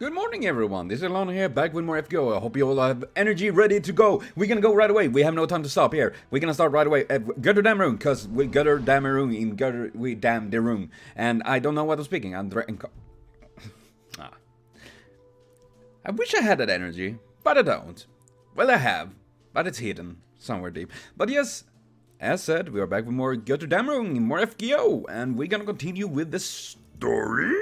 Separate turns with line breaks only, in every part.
Good morning, everyone. This is Lano here, back with more FGO. I hope you all have energy ready to go. We're gonna go right away. We have no time to stop here. We're gonna start right away at Götterdämmerung, because we Götterdämmerung in Götter, we damn the room. And I don't know what I'm speaking. I wish I had that energy, but I don't. Well, I have, but it's hidden somewhere deep. But yes, as said, we are back with more Götterdämmerung, more FGO, and we're gonna continue with the story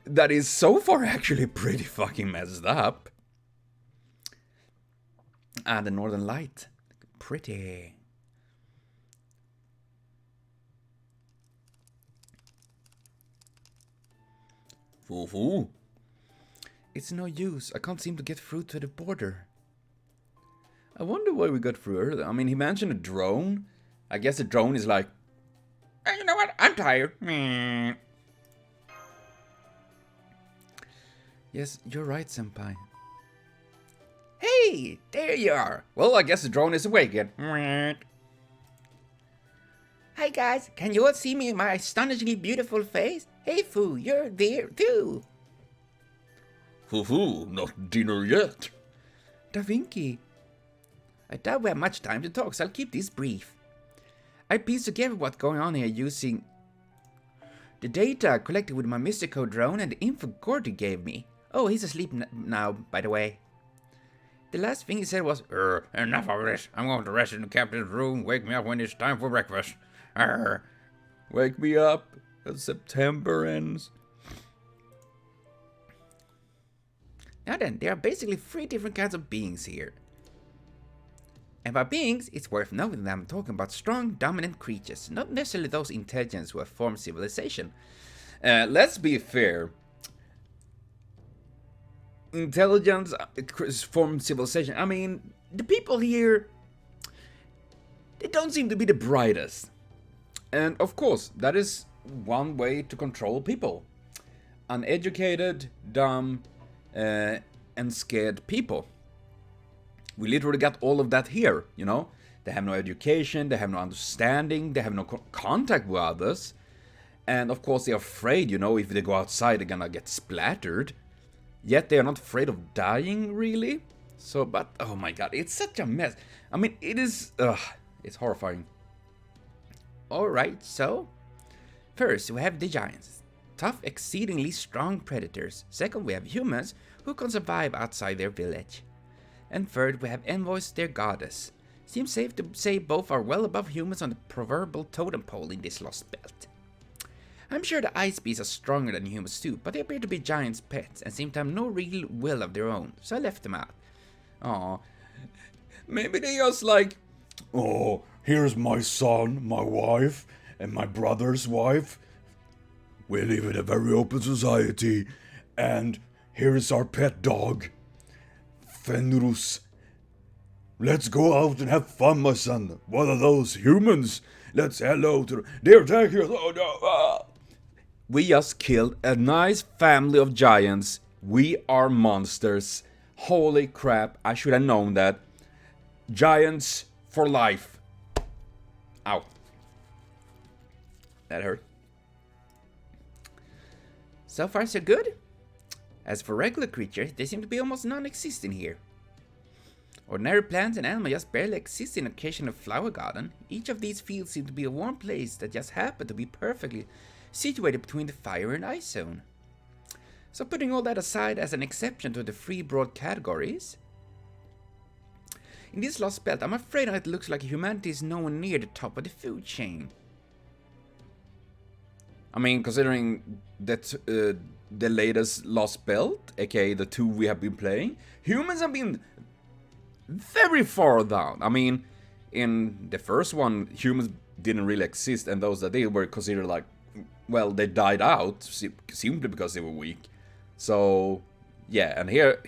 that is so far actually pretty fucking messed up. The Northern Light. Pretty. Foo-foo. It's no use. I can't seem to get through to the border. I wonder why we got through earlier. I mean, he mentioned a drone. I guess a drone is like, hey, you know what? I'm tired. Meh. Yes, you're right, senpai. Hey, there you are. Well, I guess the drone is awake yet. Hi guys, can you all see me in my astonishingly beautiful face? Hey Foo, you're there too. Foo, not dinner yet. Da Vinci. I doubt we have much time to talk, so I'll keep this brief. I pieced together what's going on here using the data collected with my mystical drone and the info Gordy gave me. Oh, he's asleep now, by the way. The last thing he said was, enough of this. I'm going to rest in the captain's room. Wake me up when it's time for breakfast. Wake me up as September ends. Now then, there are basically 3 different kinds of beings here. And by beings, it's worth noting that I'm talking about strong, dominant creatures, not necessarily those intelligents who have formed civilization. Let's be fair. Intelligence formed civilization. I mean, the people here, they don't seem to be the brightest. And of course, that is one way to control people. Uneducated, dumb, and scared people. We literally got all of that here, you know. They have no education, they have no understanding, they have no contact with others. And of course, they're afraid, you know, if they go outside, they're gonna get splattered. Yet they are not afraid of dying, really. So, but, oh my god, it's such a mess. I mean, it is, it's horrifying. Alright, so, first we have the giants. Tough, exceedingly strong predators. Second, we have humans who can survive outside their village. And third, we have envoys, their goddess. Seems safe to say both are well above humans on the proverbial totem pole in this Lostbelt. I'm sure the ice beasts are stronger than humans too, but they appear to be giants' pets and seem to have no real will of their own, so I left them out. Aw, maybe they just like, oh, here's my son, my wife, and my brother's wife. We live in a very open society, and here is our pet dog, Fenrus. Let's go out and have fun, my son. What are those humans? Let's hello to they're attacking us. Oh no! We just killed a nice family of giants. We are monsters. Holy crap, I should have known that. Giants for life. Ow. That hurt. So far so good. As for regular creatures, they seem to be almost non-existent here. Ordinary plants and animals just barely exist in an occasional flower garden. Each of these fields seem to be a warm place that just happen to be perfectly situated between the fire and ice zone. So putting all that aside as an exception to the 3 broad categories, in this Lostbelt, I'm afraid it looks like humanity is nowhere near the top of the food chain. I mean, considering that the latest Lostbelt, aka the 2 we have been playing, humans have been very far down. I mean, in the first one, humans didn't really exist, and those that they were considered like, well, they died out simply because they were weak. So, yeah, and here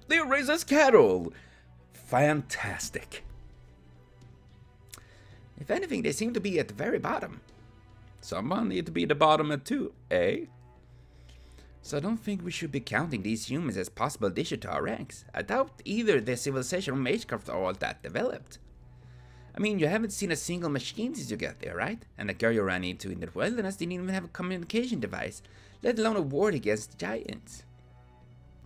they raise as cattle. Fantastic. If anything, they seem to be at the very bottom. Someone need to be the bottom at 2, eh? So I don't think we should be counting these humans as possible addition to our ranks. I doubt either their civilization or magecraft are all that developed. I mean, you haven't seen a single machine since you got there, right? And the girl you ran into in the wilderness didn't even have a communication device, let alone a ward against the giants.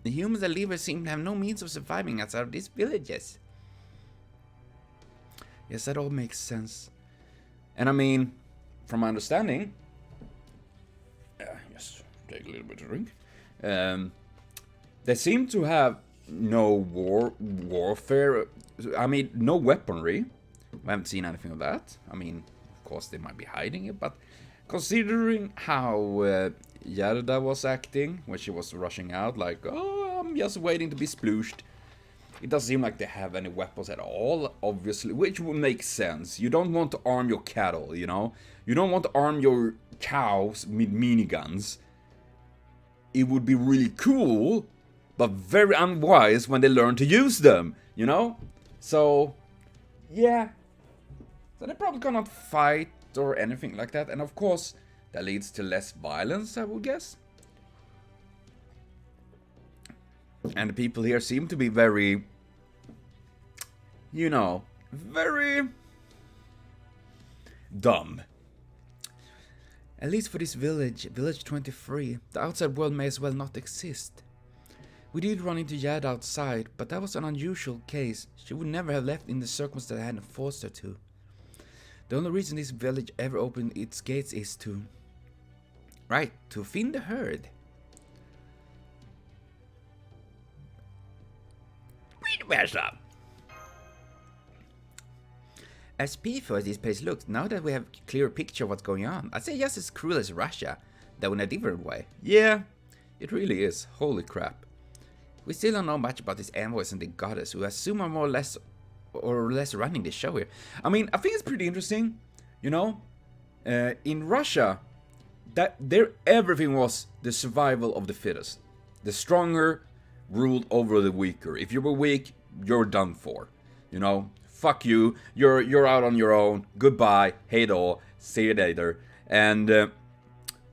The humans that live here seem to have no means of surviving outside of these villages. Yes, that all makes sense. And I mean, from my understanding, just take a little bit of drink. They seem to have no warfare. I mean, no weaponry. I haven't seen anything of that. I mean, of course, they might be hiding it, but considering how Gerda was acting when she was rushing out, like, oh, I'm just waiting to be splooshed. It doesn't seem like they have any weapons at all, obviously, which would make sense. You don't want to arm your cattle, you know? You don't want to arm your cows with miniguns. It would be really cool, but very unwise when they learn to use them, you know? So, yeah. So they probably cannot fight or anything like that. And of course, that leads to less violence, I would guess. And the people here seem to be very, you know, very dumb. At least for this village, Village 23, the outside world may as well not exist. We did run into Yad outside, but that was an unusual case. She would never have left in the circumstances that hadn't forced her to. The only reason this village ever opened its gates is to... right, to feed the herd. As peaceful as this place looks, now that we have a clearer picture of what's going on, I'd say just as cruel as Russia, though in a different way. Yeah, it really is. Holy crap. We still don't know much about these envoys and the goddess, who I assume are more or less running the show here. I mean, I think it's pretty interesting, you know? In Russia, everything was the survival of the fittest. The stronger ruled over the weaker. If you were weak, you're done for. You know? Fuck you. You're out on your own. Goodbye. Hey all. See you later. And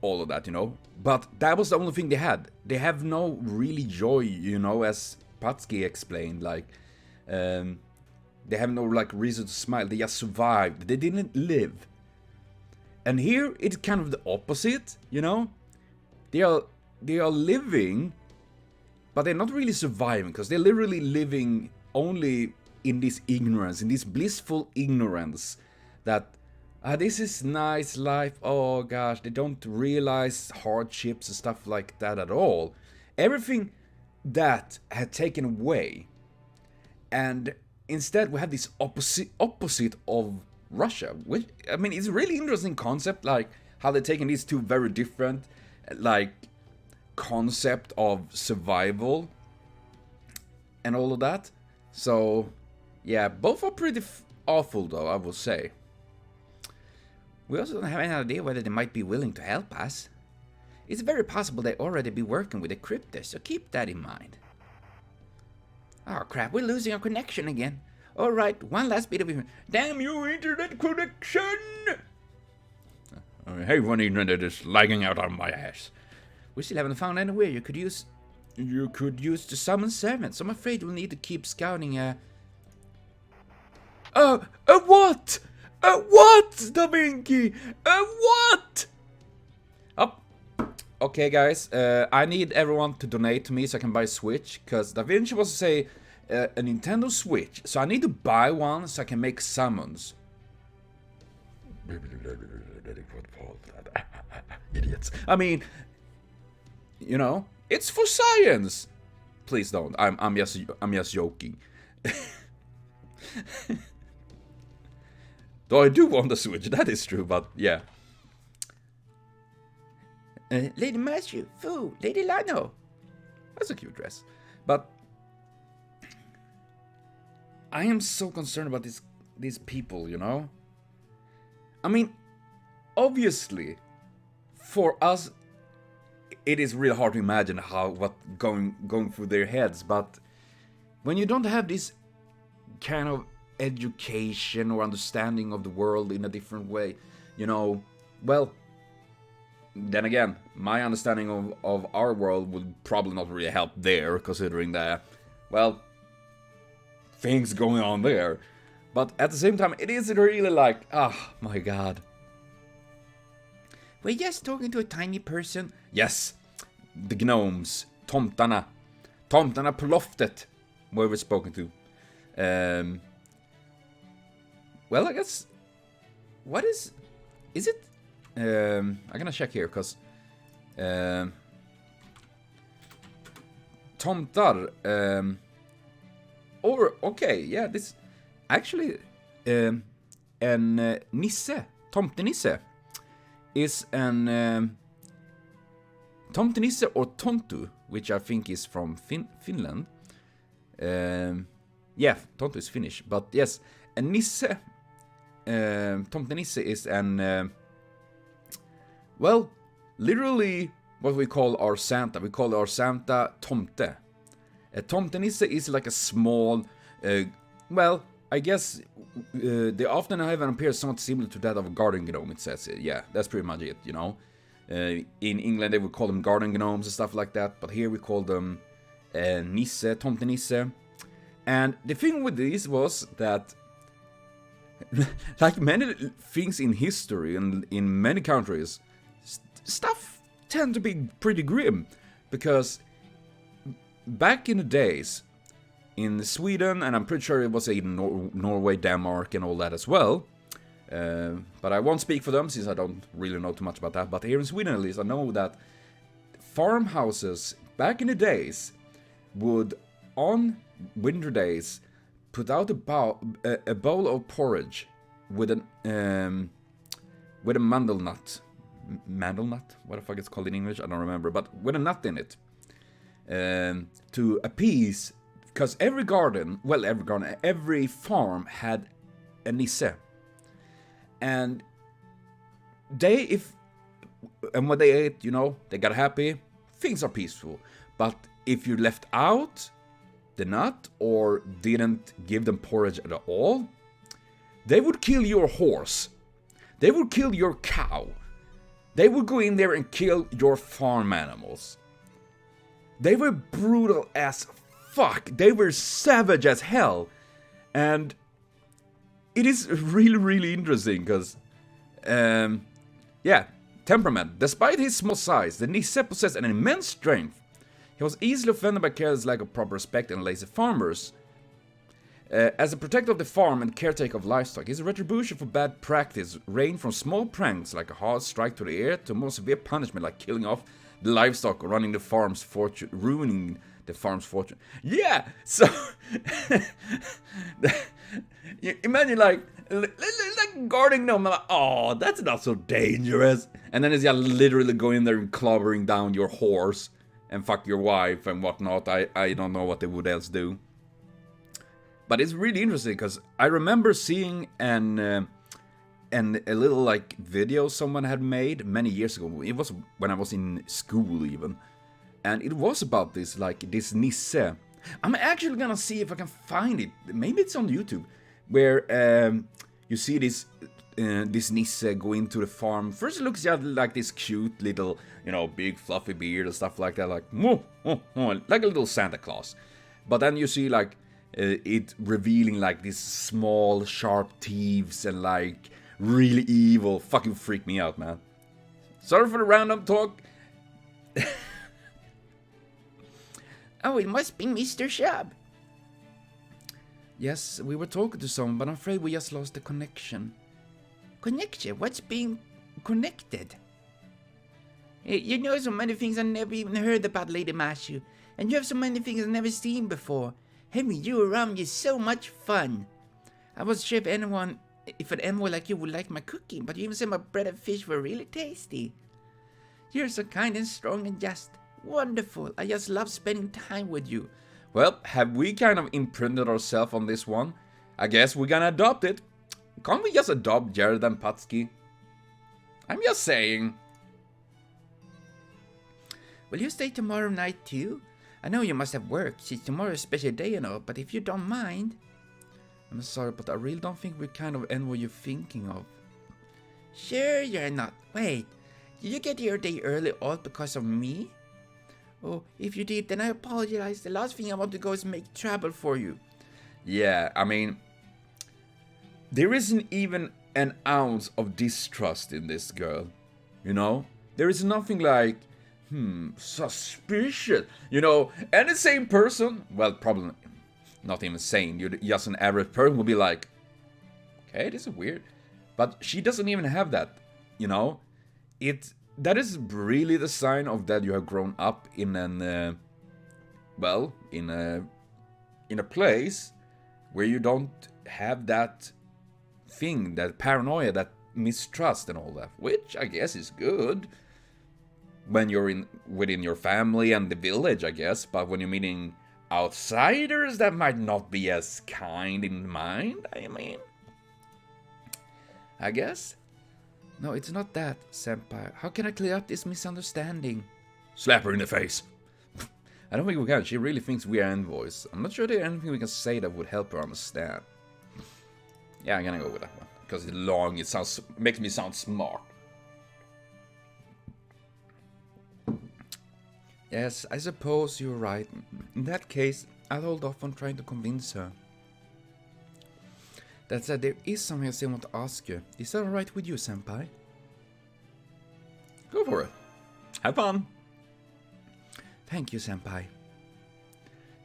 all of that, you know? But that was the only thing they had. They have no really joy, you know, as Patsky explained. Like, they have no, like, reason to smile. They just survived. They didn't live. And here, it's kind of the opposite, you know? They are living, but they're not really surviving. Because they're literally living only in this ignorance, in this blissful ignorance. That... this is nice life. Oh gosh, they don't realize hardships and stuff like that at all. Everything that had taken away, and instead we have this opposite of Russia. Which, I mean, it's a really interesting concept, like how they're taking these two very different, like, concept of survival and all of that. So yeah, both are pretty awful though, I will say. We also don't have any idea whether they might be willing to help us. It's very possible they already be working with the cryptid, so keep that in mind. Oh crap, we're losing our connection again. Alright, one last bit of information. Damn you, internet connection! Hey, one internet is lagging out on my ass. We still haven't found anywhere you could use to summon servants. I'm afraid we'll need to keep scouting what? What, Da Vinci? What? Oh, okay, guys. I need everyone to donate to me so I can buy a Switch. Because Da Vinci was to say a Nintendo Switch. So I need to buy one so I can make summons. Idiots. I mean, you know, it's for science. Please don't. I'm just joking. Though I do want a Switch, that is true, but yeah. Lady Matthew, Fu, Lady Lano. That's a cute dress. But I am so concerned about these people, you know? I mean, obviously, for us, it is really hard to imagine what going through their heads, but when you don't have this kind of education or understanding of the world in a different way, you know, well, then again, my understanding of our world would probably not really help there, considering the, well, things going on there. But at the same time, it is really like, oh my god. We're just talking to a tiny person. Yes, the gnomes, tomtarna. Tomtarna på loftet were we spoken to. Well, I guess... What is it? I'm gonna check here, because... Tomtar... okay, yeah, this... Actually, en nisse, tomtenisse, is an... Tomtenisse or tontu, which I think is from Finland. Yeah, tontu is Finnish, but yes, a nisse... Tomtenisse is an... well, literally what we call our Santa. We call our Santa Tomte. A Tomtenisse is like a small... well, I guess they often have an appearance somewhat similar to that of a garden gnome, it says. Yeah, that's pretty much it, you know. In England they would call them garden gnomes and stuff like that, but here we call them Nisse, Tomtenisse. And the thing with this was that, like many things in history and in many countries, stuff tend to be pretty grim. Because back in the days, in Sweden, and I'm pretty sure it was in Norway, Denmark and all that as well, but I won't speak for them since I don't really know too much about that, but here in Sweden at least, I know that farmhouses back in the days would, on winter days, put out a bowl of porridge with a mandelnut. Mandelnut? What the fuck it's called in English? I don't remember, but with a nut in it. To appease, because every farm had a nisse. And when they ate, you know, they got happy, things are peaceful. But if you left out the nut or didn't give them porridge at all, they would kill your horse. They would kill your cow. They would go in there and kill your farm animals. They were brutal as fuck. They were savage as hell. And it is really, really interesting because, yeah, temperament. Despite his small size, the Nisse possessed an immense strength. He was easily offended by careless lack of proper respect and lazy farmers. As a protector of the farm and caretaker of livestock, his retribution for bad practice ranged from small pranks like a hard strike to the ear to more severe punishment like killing off the livestock or ruining the farm's fortune. Yeah, so imagine like guarding them. Like, oh, that's not so dangerous. And then it's just literally going in there and clobbering down your horse and fuck your wife and whatnot. I don't know what they would else do. But it's really interesting because I remember seeing a little like video someone had made many years ago. It was when I was in school even, and it was about this Nisse. I'm actually gonna see if I can find it. Maybe it's on YouTube, where you see this Nisse go into the farm. First it looks just like this cute little, you know, big fluffy beard and stuff like that, like like a little Santa Claus. But then you see like it revealing like these small sharp teeth and like really evil. Fucking freak me out, man. Sorry for the random talk.
Oh, it must be Mr. Shab.
Yes, we were talking to someone, but I'm afraid we just lost the connection.
Connection? What's being connected? You know so many things I never even heard about, Lady Mashu. And you have so many things I've never seen before. Having you around is so much fun. I wasn't sure if an envoy like you would like my cooking, but you even said my bread and fish were really tasty. You're so kind and strong and just wonderful. I just love spending time with you.
Well, have we kind of imprinted ourselves on this one? I guess we're gonna adopt it. Can't we just adopt Jared and Patsky? I'm just saying.
Will you stay tomorrow night too? I know you must have work, since tomorrow is a special day and all, but if you don't mind...
I'm sorry, but I really don't think we're kind of envoy you're thinking of.
Sure you're not. Wait, did you get your day early all because of me? Oh, if you did, then I apologize. The last thing I want to go is make trouble for you.
Yeah, I mean... There isn't even an ounce of distrust in this girl. You know? There is nothing like... Suspicious. You know, any sane person, well, probably not even sane, you're just an average person, would be like, okay, this is weird. But she doesn't even have that, you know? That is really the sign of that you have grown up in an, well, in a place where you don't have that thing, that paranoia, that mistrust and all that, which I guess is good when you're within your family and the village, I guess, but when you're meeting outsiders, that might not be as kind in mind, I mean. I guess? No, it's not that, senpai. How can I clear up this misunderstanding? Slap her in the face. I don't think we can. She really thinks we are envoys. I'm not sure there's anything we can say that would help her understand. Yeah, I'm gonna go with that one. Because it's long, makes me sound smart. Yes, I suppose you're right. In that case, I'll hold off on trying to convince her. That said, there is something I still want to ask you. Is that alright with you, senpai? Go for it. Have fun. Thank you, senpai.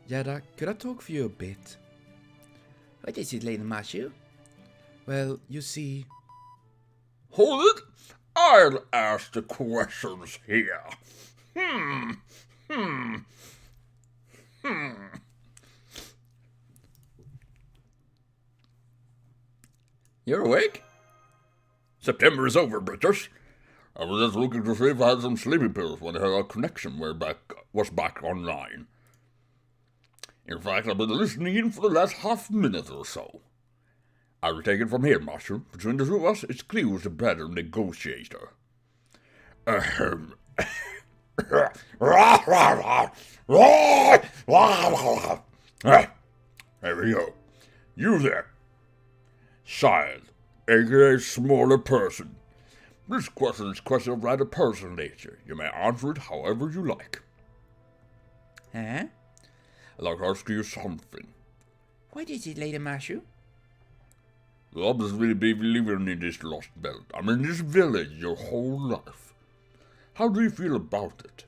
Yada, could I talk for you a bit?
What is it, Lady Mashu?
Well, you see...
Hold it! I'll ask the questions here.
You're awake?
September is over, British. I was just looking to see if I had some sleeping pills when our connection was back online. In fact, I've been listening in for the last half minute or so. I will take it from here, Master. Between the two of us, it's clear who's the better negotiator. Ahem. There we go. You there. Child, aka smaller person. This question is a question of rather personal nature. You may answer it however you like.
Huh?
I'd like to ask you something.
What is it, Lady Mashu?
You'll obviously be living in this Lostbelt. I mean, this village your whole life. How do you feel about it?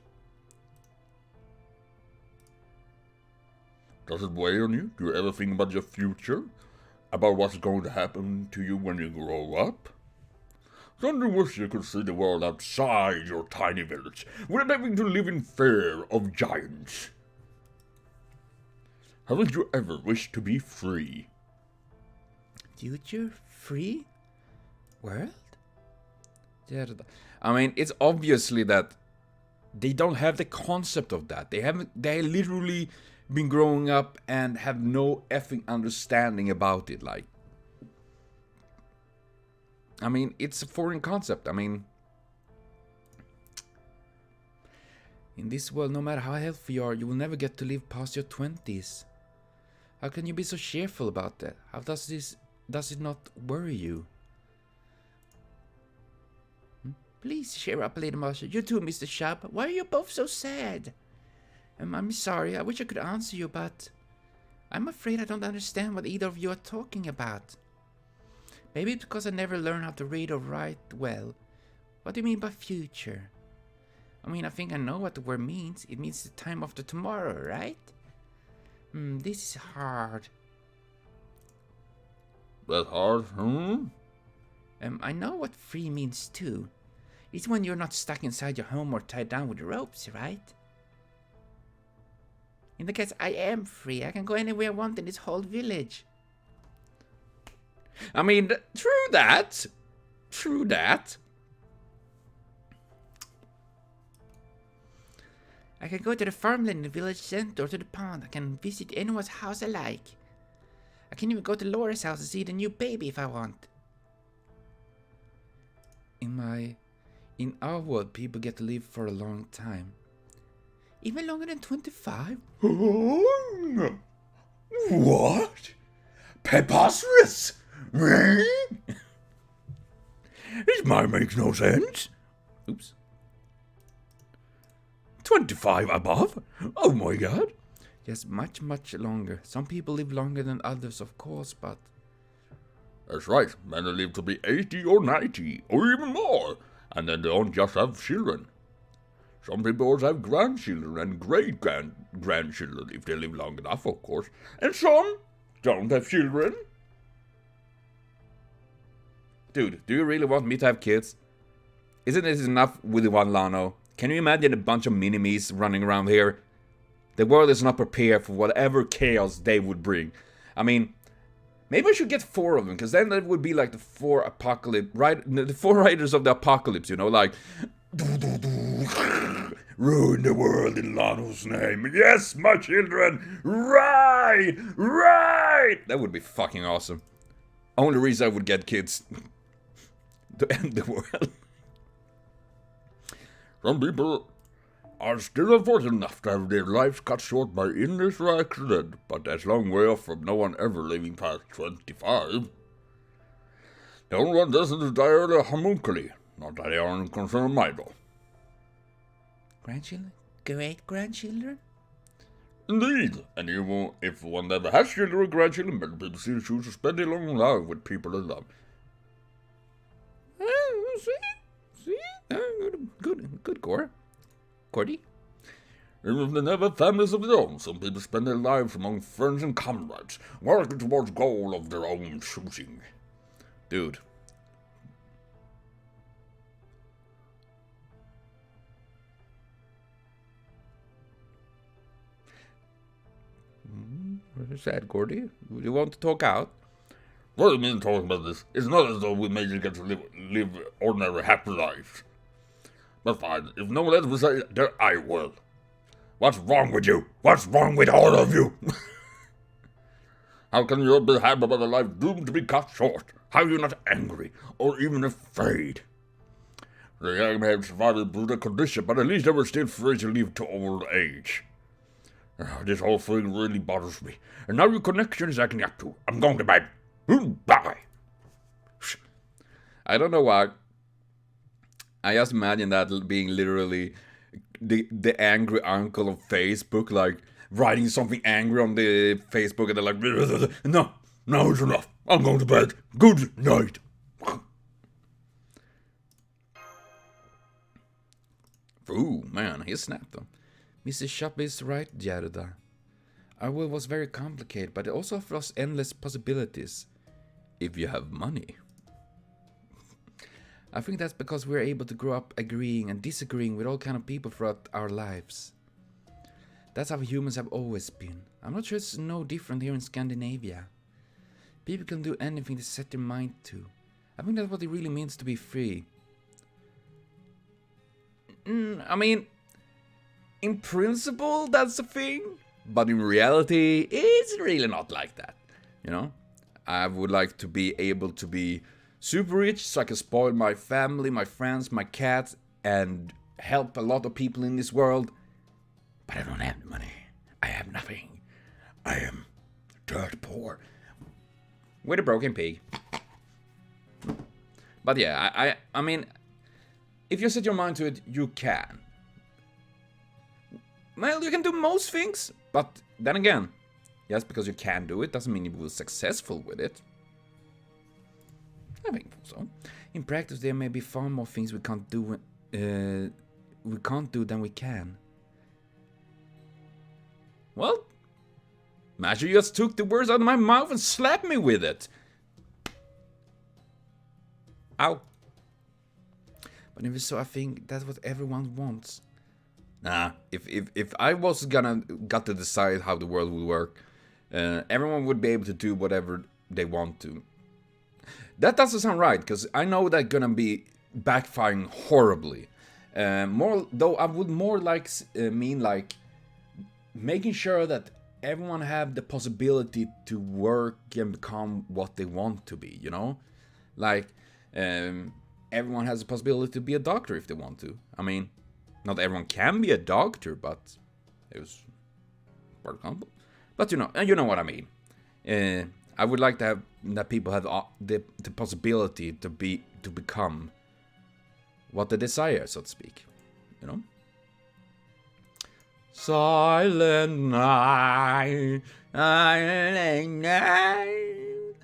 Does it weigh on you? Do you ever think about your future? About what's going to happen to you when you grow up? Don't you wish you could see the world outside your tiny village, without having to live in fear of giants? Haven't you ever wished to be free?
Future free world?
Yeah, I mean, it's obviously that they don't have the concept of that. They literally been growing up and have no effing understanding about it. Like, I mean, it's a foreign concept. I mean, in this world, no matter how healthy you are, you will never get to live past your 20s. How can you be so cheerful about that? How does it not worry you?
Please cheer up, Lady Mashu. You too, Mr. Shab. Why are you both so sad? I'm sorry. I wish I could answer you, but I'm afraid I don't understand what either of you are talking about. Maybe it's because I never learned how to read or write well. What do you mean by future? I mean, I think I know what the word means. It means the time after tomorrow, right? This is hard.
That's hard,
I know what free means too. It's when you're not stuck inside your home or tied down with ropes, right? In the case, I am free. I can go anywhere I want in this whole village.
I mean, true that. True that.
I can go to the farmland in the village center or to the pond. I can visit anyone's house I like. I can even go to Laura's house and see the new baby if I want.
In our world, people get to live for a long time.
Even longer than 25?
What? Preposterous! This might make no sense.
Oops.
25 above? Oh my god.
Yes, much, much longer. Some people live longer than others, of course, but...
That's right. Many live to be 80 or 90, or even more. And then they don't just have children. Some people also have grandchildren and great-grandchildren, if they live long enough, of course. And some don't have children.
Dude, do you really want me to have kids? Isn't it enough with the one Lano? Can you imagine a bunch of mini-me's running around here? The world is not prepared for whatever chaos they would bring. I mean, maybe I should get 4 of them, because then that would be like the 4 apocalypse, right? The 4 riders of the apocalypse, you know, like...
Ruin the world in Lano's name. Yes, my children! Right! Right!
That would be fucking awesome. Only reason I would get kids. To end the world.
Some people are still unfortunate enough to have their lives cut short by illness or accident, but that's a long way off from no one ever living past 25. The only one doesn't is die early homunculi, not that they aren't concerned idle.
Grandchildren? Great-grandchildren?
Indeed, and even if one never has children or grandchildren, many people still choose to spend a long life with people they love.
Good, Cordy.
Even if they never have families of their own, some people spend their lives among friends and comrades, working towards goal of their own choosing.
Dude. What is that, Gordy? Would you want to talk out?
What do you mean talking about this? It's not as though we made you get to live ordinary happy lives. But fine, if no one else will say it, then I will. What's wrong with you? What's wrong with all of you? How can you all be happy about a life doomed to be cut short? How are you not angry, or even afraid? The young may have survived a brutal condition, but at least they were still free to live to old age. This whole thing really bothers me. And now your connection is acting up too. I'm going to bed. Bye.
I don't know why. I just imagine that being literally the angry uncle of Facebook, like writing something angry on the Facebook, and they're like,
no, it's enough. I'm going to bed. Good night.
Ooh, man, he snapped them. Mrs. Shop is right, Gerda. Our world was very complicated, but it also offers endless possibilities. If you have money. I think that's because we're able to grow up agreeing and disagreeing with all kind of people throughout our lives. That's how humans have always been. I'm not sure it's no different here in Scandinavia. People can do anything they set their mind to. I think that's what it really means to be free. I mean, in principle, that's a thing. But in reality, it's really not like that. You know? I would like to be able to be super rich so I can spoil my family, my friends, my cats, and help a lot of people in this world. But I don't have the money. I have nothing. I am dirt poor. With a broken pig. But yeah, I mean, if you set your mind to it, you can. Well, you can do most things, but then again, just because you can do it doesn't mean you will be successful with it. I think so. In practice, there may be far more things we can't do than we can. Well, Master just took the words out of my mouth and slapped me with it. Ow. But if so, I think that's what everyone wants. Nah, if I was got to decide how the world would work, everyone would be able to do whatever they want to. That doesn't sound right, because I know that's gonna be backfiring horribly. Though I would more like mean like making sure that everyone have the possibility to work and become what they want to be. You know, like everyone has the possibility to be a doctor if they want to. I mean, not everyone can be a doctor, but it was, for example. But you know what I mean. I would like to have that people have the possibility to become what they desire, so to speak. You know. Silent night, silent night.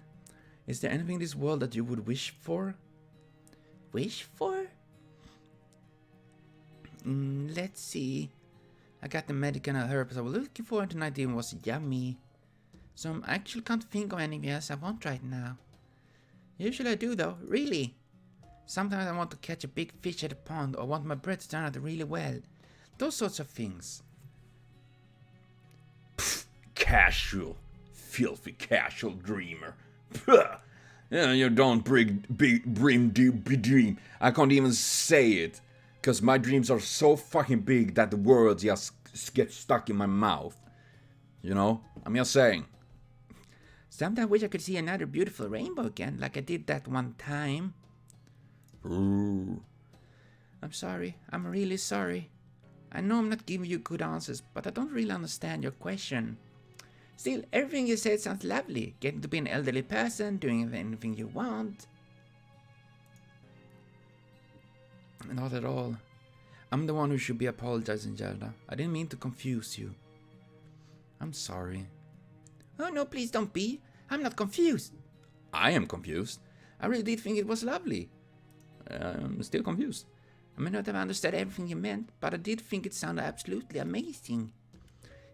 Is there anything in this world that you would wish for?
Wish for? Let's see. I got the medical herbs I was looking for, and tonight it was yummy. So I actually can't think of anything else I want right now. Usually I do though, really. Sometimes I want to catch a big fish at a pond, or want my bread to turn out really well. Those sorts of things.
Pfft, casual. Filthy casual dreamer. Puh. Yeah, you don't dream. I can't even say it. Because my dreams are so fucking big that the words just get stuck in my mouth. You know? I'm just saying.
Sometimes I wish I could see another beautiful rainbow again, like I did that one time.
Ooh.
I'm sorry. I'm really sorry. I know I'm not giving you good answers, but I don't really understand your question. Still, everything you said sounds lovely. Getting to be an elderly person, doing anything you want. Not at all. I'm the one who should be apologizing, Zelda. I didn't mean to confuse you. I'm sorry. Oh no, please don't be. I'm not confused.
I am confused.
I really did think it was lovely.
I'm still confused.
I may not have understood everything you meant, but I did think it sounded absolutely amazing.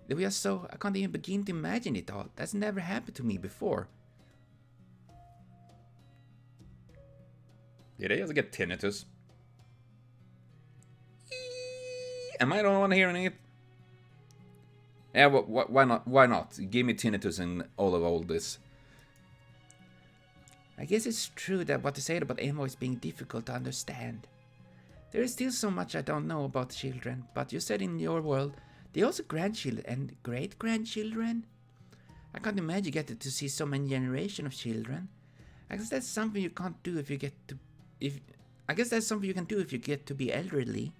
It was so, I can't even begin to imagine it all. That's never happened to me before.
Did I just get tinnitus? Am I the one hearing it? Yeah, why not? Why not? Give me tinnitus and all this.
I guess it's true that what you said about Emo is being difficult to understand. There is still so much I don't know about children, but you said in your world, they also grandchildren and great-grandchildren? I can't imagine you get to see so many generations of children. I guess that's something you can't do if you get to... I guess that's something you can do if you get to be elderly.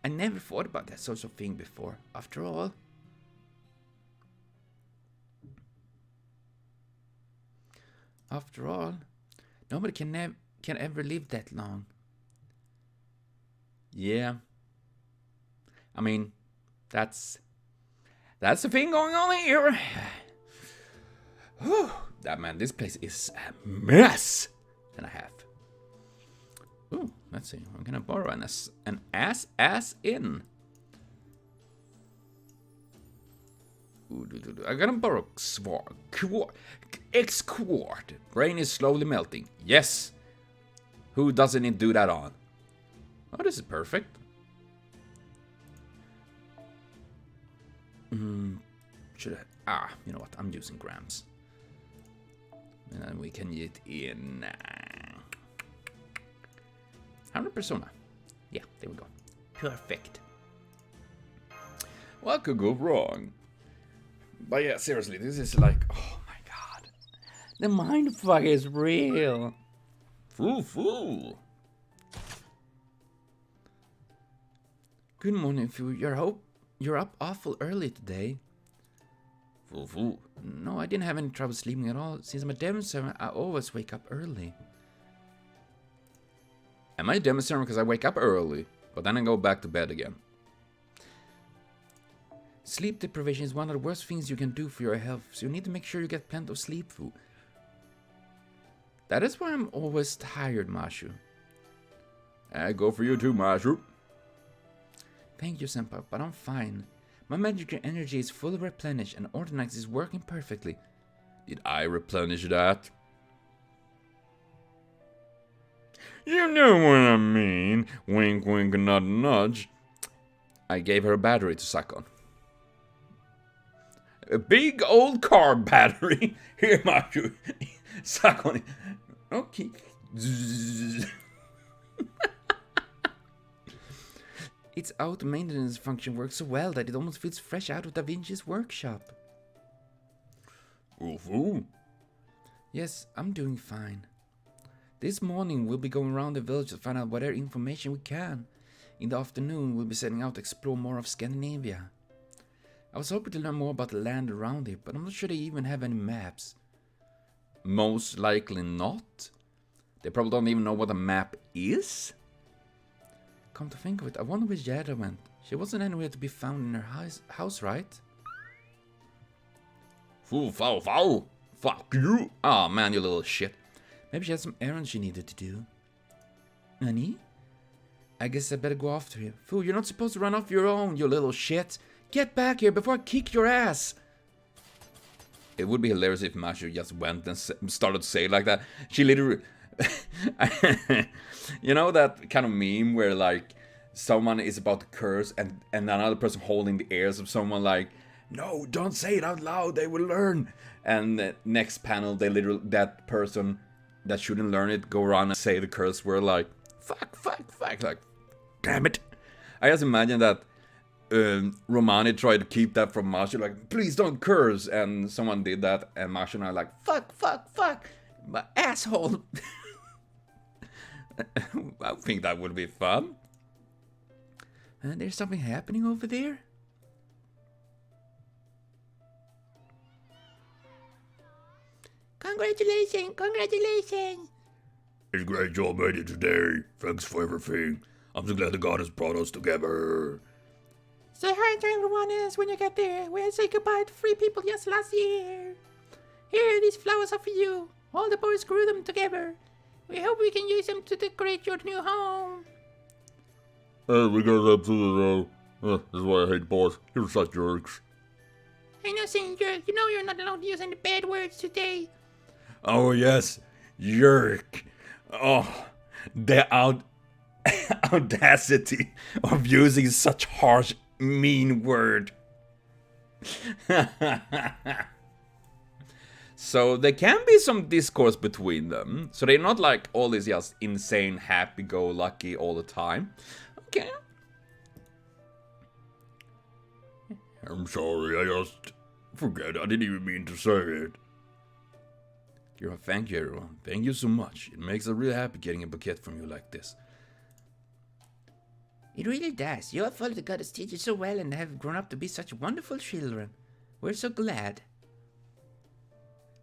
I never thought about that sort of thing before, after all. After all, nobody can ever live that long.
Yeah. I mean, that's the thing going on here. Whew. That man, this place is a mess and a half. Ooh, let's see. I'm gonna borrow an ass in. Ooh, I'm gonna borrow X quart. Brain is slowly melting. Yes. Who doesn't it do that on? Oh, this is perfect. Should I? You know what? I'm using grams. And then we can get in 100 persona. Yeah, there we go. Perfect. What could go wrong? But yeah, seriously, this is like, oh my god. The mindfuck is real. Foo.
Good morning, Fu. You're up awful early today.
Foo.
No, I didn't have any trouble sleeping at all. Since I'm a demon servant, I always wake up early.
Am I a demon servant because I wake up early, but then I go back to bed again?
Sleep deprivation is one of the worst things you can do for your health, so you need to make sure you get plenty of sleep, Fu.
That is why I'm always tired, Mashu. I go for you too, Mashu.
Thank you, Senpai, but I'm fine. My magic energy is fully replenished and Ordinax is working perfectly.
Did I replenish that? You know what I mean. Wink, wink, nudge, nudge. I gave her a battery to suck on. A big old car battery. Here, Mashu. Suck on it. Okay.
Its auto-maintenance function works so well that it almost feels fresh out of Da Vinci's workshop.
Ooh.
Yes, I'm doing fine. This morning we'll be going around the village to find out whatever information we can. In the afternoon we'll be setting out to explore more of Scandinavia. I was hoping to learn more about the land around it, but I'm not sure they even have any maps.
Most likely not. They probably don't even know what a map is.
Come to think of it, I wonder where Gerda went. She wasn't anywhere to be found in her house, right?
Fool. Fuck you. Aw, man, you little shit.
Maybe she had some errands she needed to do. Nani?
I guess I better go after him. Fool, you're not supposed to run off your own, you little shit. Get back here before I kick your ass. It would be hilarious if Mashu just went and started to say it like that. She literally... You know that kind of meme where like someone is about to curse and another person holding the ears of someone like, no, don't say it out loud, they will learn. And next panel, they literally, that person that shouldn't learn it go around and say the curse word like, fuck, fuck, fuck, like, damn it. I just imagine that Romani tried to keep that from Mashu, like, please don't curse, and someone did that, and Mashu and I like, fuck, fuck, fuck, my asshole. I think that would be fun. And there's something happening over there.
Congratulations, congratulations.
It's great you all made it today. Thanks for everything. I'm so glad the God has brought us together.
Say hi to everyone else when you get there. We'll say goodbye to 3 people just last year. Here, these flowers are for you. All the boys grew them together. We hope we can use them to decorate your new home.
Hey, we got up to the this is why I hate boys. You're such jerks.
I know, saying jerk. You know you're not allowed to use any bad words today.
Oh yes, yerk. Oh, the audacity of using such harsh, mean word. So there can be some discourse between them. So they're not like all this just insane, happy-go-lucky all the time. Okay.
I'm sorry, I just forget. I didn't even mean to say it.
Thank you, everyone. Thank you so much. It makes us really happy getting a bouquet from you like this.
It really does. You all followed the goddess teacher so well and have grown up to be such wonderful children. We're so glad.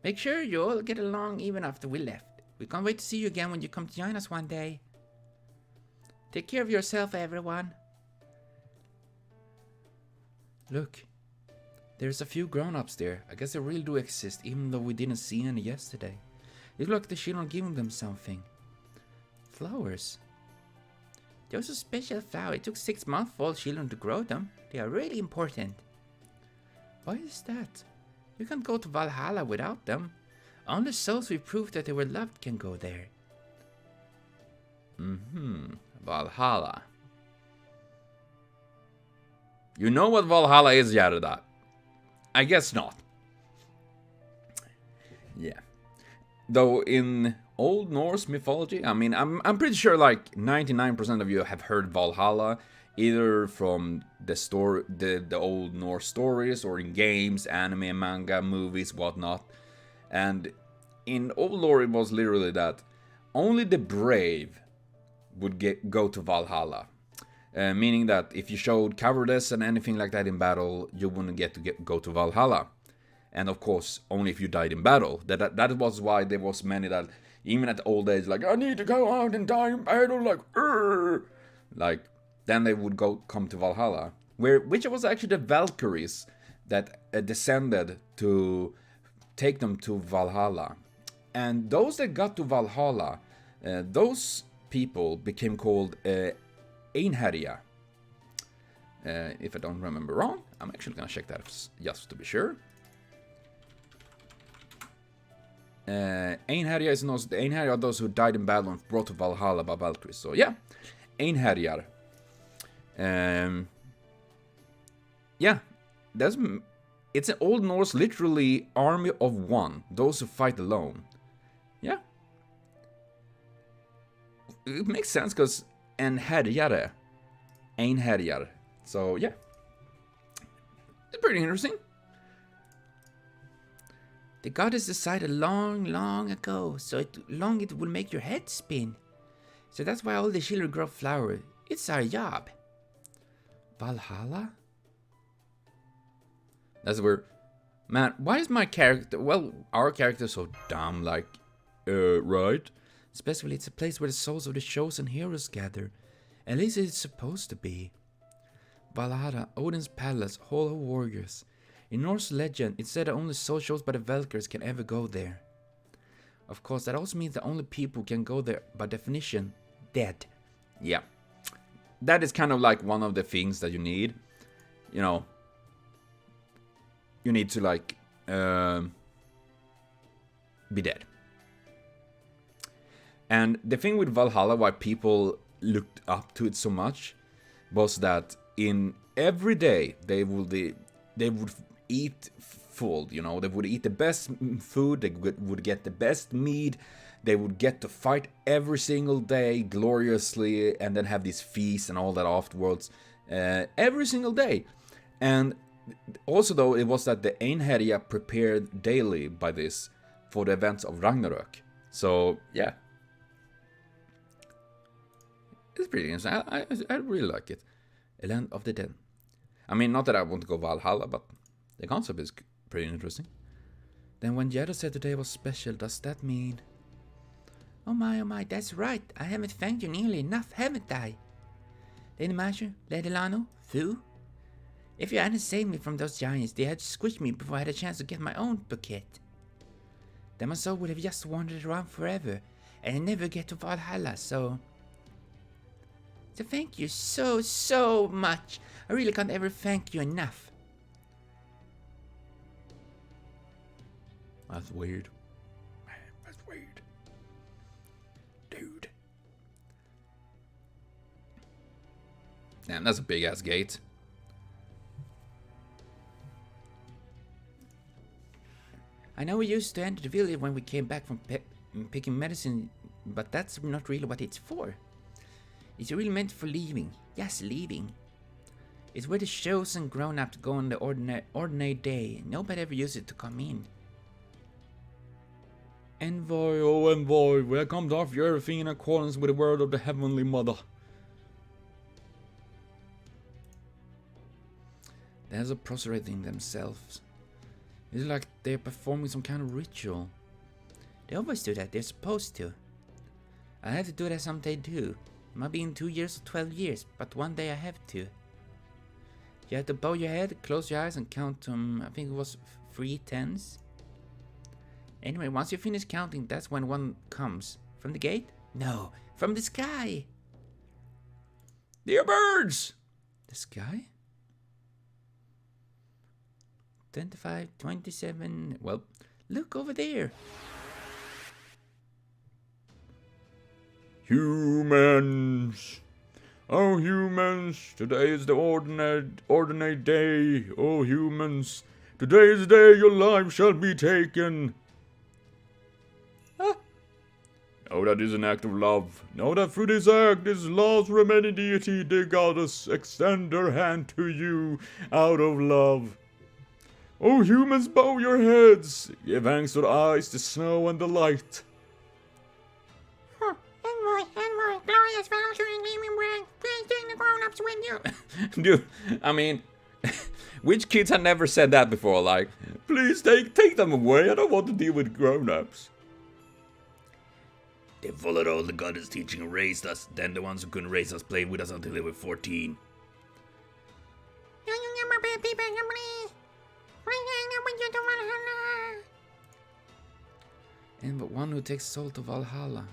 Make sure you all get along even after we left. We can't wait to see you again when you come to join us one day. Take care of yourself, everyone.
Look, there's a few grown-ups there. I guess they really do exist, even though we didn't see any yesterday. It looks like the children are giving them something. Flowers.
Those are special flowers. It took 6 months for all children to grow them. They are really important.
Why is that?
You can't go to Valhalla without them. Only souls who prove that they were loved can go there.
Valhalla. You know what Valhalla is, Yarda? I guess not. Yeah. Though in Old Norse mythology, I mean, I'm pretty sure like 99% of you have heard Valhalla, either from the story, the Old Norse stories, or in games, anime, manga, movies, whatnot. And in Old Lore, it was literally that only the brave would go to Valhalla. Meaning that if you showed cowardice and anything like that in battle, you wouldn't get to go to Valhalla. And of course, only if you died in battle. That was why there was many that, even at old age, like, I need to go out and die in battle, like, Urgh! Like, then they would come to Valhalla. Which was actually the Valkyries that descended to take them to Valhalla. And those that got to Valhalla, those people became called Einherjar. If I don't remember wrong, I'm actually gonna check that just to be sure. Einherjar are those who died in battle and brought to Valhalla by Valkyries. So yeah, Einherjar. Yeah, it's an Old Norse, literally army of one, those who fight alone. Yeah, it makes sense because Einherjar. So yeah, it's pretty interesting.
The goddess decided long, long ago, it will make your head spin. So that's why all the children grow flowers. It's our job.
Valhalla? That's where... Man, why is my character... Well, our character so dumb, like... right?
Especially it's a place where the souls of the chosen heroes gather. At least it's supposed to be.
Valhalla, Odin's palace, hall of warriors. In Norse legend, it said that only souls chosen by the Valkyries can ever go there. Of course, that also means that only people who can go there, by definition, dead. Yeah. that is kind of like one of the things that you need. You know, you need to like be dead. And the thing with Valhalla, why people looked up to it so much, was that in every day they would eat full. You know, they would eat the best food, they would get the best meat, they would get to fight every single day gloriously, and then have these feasts and all that afterwards, every single day. And also, though, it was that the Einherja prepared daily by this for the events of Ragnarök. So yeah, it's pretty interesting. I really like it. A Land of the Dead. I mean, not that I want to go Valhalla, but the concept is pretty interesting. Then when Gerda said today was special, does that mean...
Oh my, that's right. I haven't thanked you nearly enough, haven't I? Lady Masher, Lady Lano, Fu. If you hadn't saved me from those giants, they had squished me before I had a chance to get my own bouquet. Then my soul would have just wandered around forever, and I'd never get to Valhalla, so thank you so much. I really can't ever thank you enough.
That's weird. Man, that's weird. Dude. Damn, that's a big ass gate.
I know we used to enter the village when we came back from picking medicine, but that's not really what it's for. It's really meant for leaving. Yes, leaving. It's where the chosen grown-ups go on the ordinary day. Nobody ever uses it to come in.
Envoy, oh envoy, where comes off your everything in accordance with the word of the Heavenly Mother. There's a prostrating themselves. It's like they're performing some kind of ritual.
They always do that, they're supposed to. I have to do that someday too. It might be in 2 years or 12 years, but one day I have to. You have to bow your head, close your eyes and count I think it was 3 tens. Anyway, once you finish counting, that's when one comes. From the gate? No, from the sky.
Dear birds!
The sky? 25, 27, well, look over there.
Humans! Oh humans, today is the ordinary day. Oh humans, today is the day your life shall be taken. Know that is an act of love. Know that through this act, this last remaining deity, the goddess, extend her hand to you out of love. Oh humans, bow your heads. Give thanks to the eyes, the snow, and the light.
Envoy, glorious Valkyrie gleaming brand. Please take the grown-ups with you.
Dude, I mean, which kids have never said that before? Like,
please take them away. I don't want to deal with grown-ups.
They followed all the goddess teaching and raised us. Then the ones who couldn't raise us played with us until they were 14.
And but one who takes soul to Valhalla.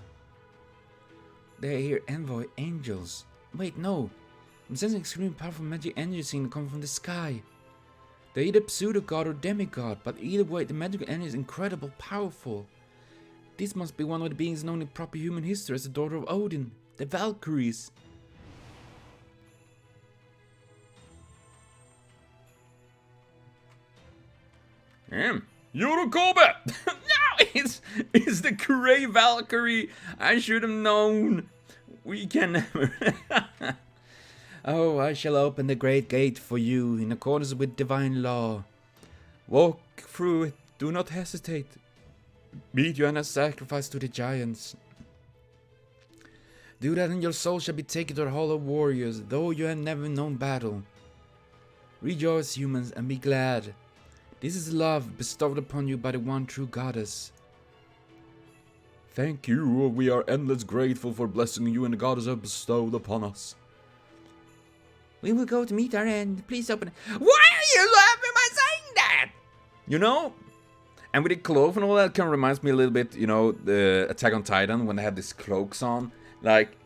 They hear envoy angels. Wait, no. I'm sensing extremely powerful magic energy seem to come from the sky. They're either pseudo-god or demigod, but either way, the magical energy is incredibly powerful. This must be one of the beings known in proper human history as the daughter of Odin, the Valkyries.
You're a Kobe! No, it's the Grey Valkyrie. I should have known. We can never. Oh, I shall open the great gate for you in accordance with divine law. Walk through it. Do not hesitate. Beat you and a sacrifice to the giants. Do that and your soul shall be taken to the hall of warriors, though you have never known battle. Rejoice, humans, and be glad. This is love bestowed upon you by the one true goddess.
Thank you, we are endless grateful for blessing you and the goddess have bestowed upon us.
We will go to meet our end. Please open it.
Why are you laughing by saying that? You know? And with the cloak and all that kind of reminds me a little bit, you know, the Attack on Titan when they had these cloaks on. Like,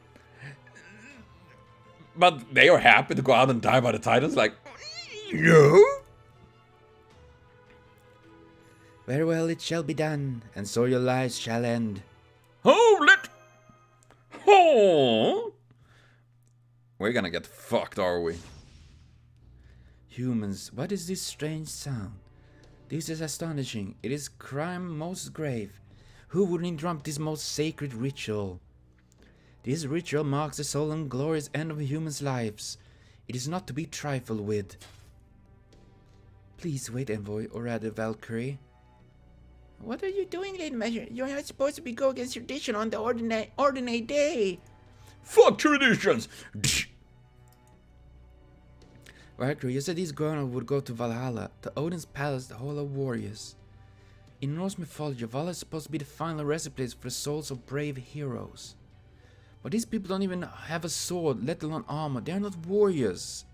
But they are happy to go out and die by the Titans, like,
No?
Very well, it shall be done, and so your lives shall end.
Hold it!
oh! We're gonna get fucked, are we?
Humans, what is this strange sound? This is astonishing. It is crime most grave. Who would interrupt this most sacred ritual? This ritual marks the solemn glorious end of humans' lives. It is not to be trifled with. Please wait, Envoy, or rather Valkyrie.
What are you doing, Lady Measure? You're not supposed to be go against tradition on the ordinary day.
Fuck traditions!
Valkyrie, you said this girl would go to Valhalla, to Odin's palace, the Hall of Warriors. In Norse mythology, Valhalla is supposed to be the final resting place for the souls of brave heroes. But these people don't even have a sword, let alone armor. They are not warriors.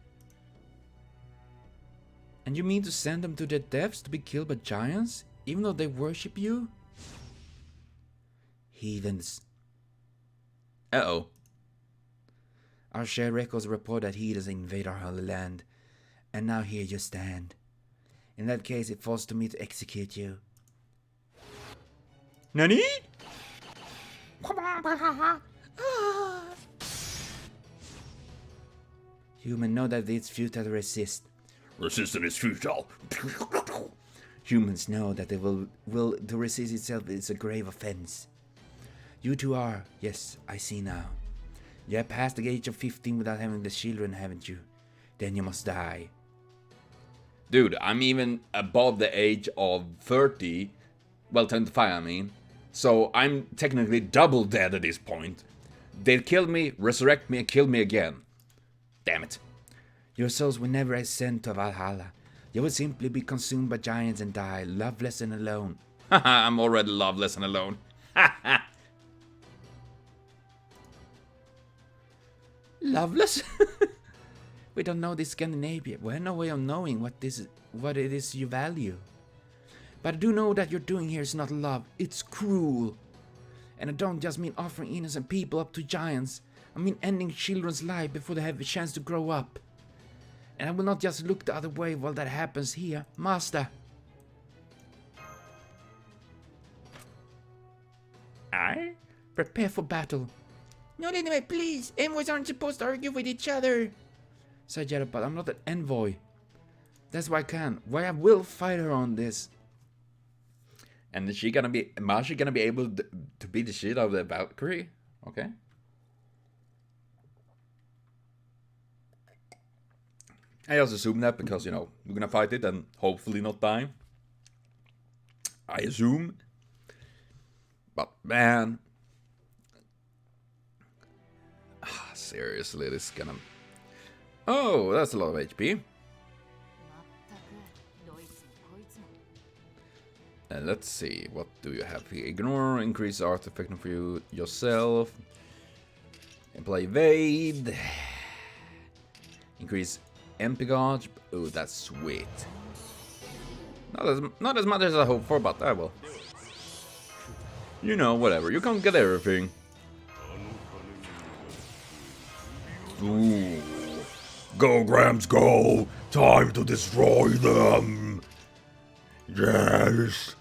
And you mean to send them to their deaths to be killed by giants, even though they worship you? Heathens.
Uh-oh.
Our shared records report that heathens invade our holy land. And now here you stand. In that case, it falls to me to execute you.
Nani?
Human, know that it's futile to resist.
Resistance is futile.
Humans know that they will to resist itself is a grave offense. You two are, yes, I see now. You have passed the age of 15 without having the children, haven't you? Then you must die.
Dude, I'm even above the age of 30. Well, 25, I mean. So I'm technically double dead at this point. They'd kill me, resurrect me, and kill me again. Damn it.
Your souls will never ascend to Valhalla. You will simply be consumed by giants and die, loveless and alone.
Haha, I'm already loveless and alone.
Loveless? We don't know this Scandinavia. We have no way of knowing what it is you value. But I do know that you're doing here is not love, it's cruel. And I don't just mean offering innocent people up to giants. I mean ending children's life before they have a chance to grow up. And I will not just look the other way while that happens here, Master.
I?
Prepare for battle.
No, Lady May, please. Envoys aren't supposed to argue with each other.
Sajara, but I'm not an envoy. That's why I can. Why I will fight her on this.
And is she gonna be? Marsh gonna be able to beat the shit out of the Valkyrie? Okay. I just assume that because, you know, we're gonna fight it and hopefully not die. I assume. But man. Seriously, this is gonna... Oh, that's a lot of HP. And let's see, what do you have here? Ignore, increase art effect for you yourself. Apply evade. Increase MP gauge. Oh, that's sweet. Not as much as I hoped for, but I will. You know, whatever. You can't get everything.
Ooh. Go, Grams, go! Time to destroy them! Yes!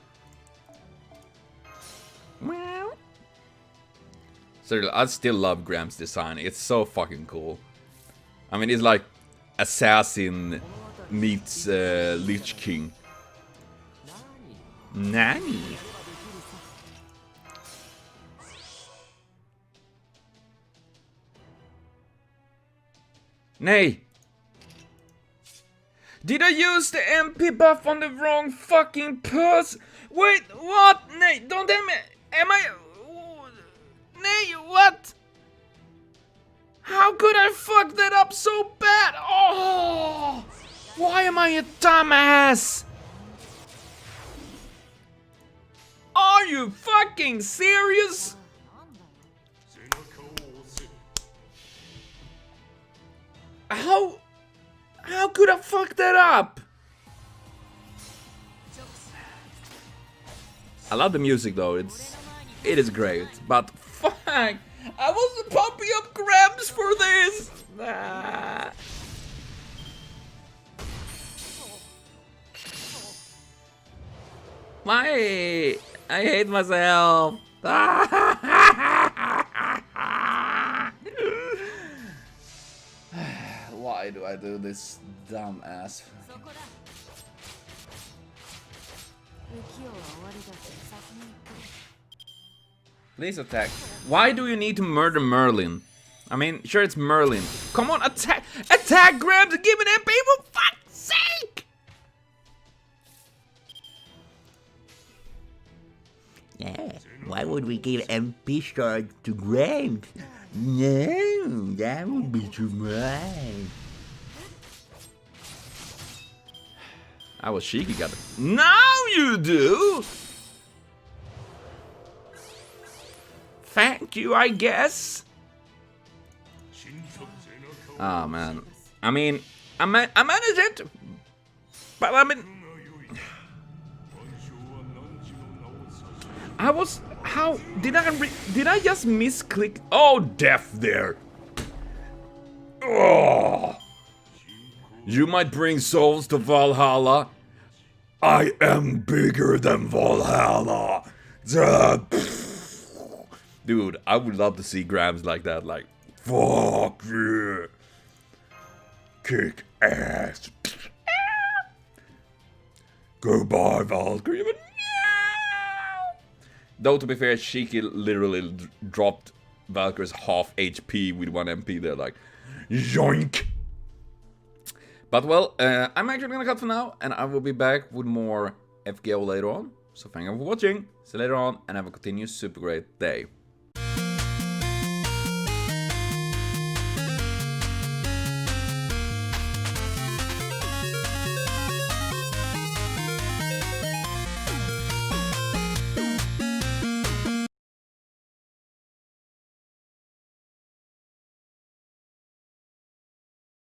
Seriously, I still love Graham's design. It's so fucking cool. I mean, it's like Assassin meets Lich King. Nani? Nay! Did I use the MP buff on the wrong fucking person? Wait, what? Nay, don't tell me. Am I... Nay, what? How could I fuck that up so bad? Oh! Why am I a dumbass? Are you fucking serious? How could I fuck that up? I love the music though, it is great, but fuck, I wasn't pumping up grams for this! Ah. Why? I hate myself. Why do I do this dumb ass? Please attack. Why do you need to murder Merlin? I mean, sure it's Merlin. Come on, attack! Attack Grams and give an MP for fuck's sake!
Yeah, why would we give MP star to Grams? No, that would be too much.
I was cheeky, got it. Now you do! Thank you, I guess. Oh man. I mean, I managed it, but I mean, I was. How did I just misclick? Oh, death there. Oh. You might bring souls to Valhalla. I am bigger than Valhalla. Dude, I would love to see Grams like that. Like, fuck yeah. Kick ass. Goodbye, Valkyrie. Though, to be fair, Shiki literally dropped Valkyrie's half HP with 1 MP there. Like, yoink. But well, I'm actually gonna cut for now, and I will be back with more FGO later on. So thank you for watching, see you later on, and have a continuous super great day.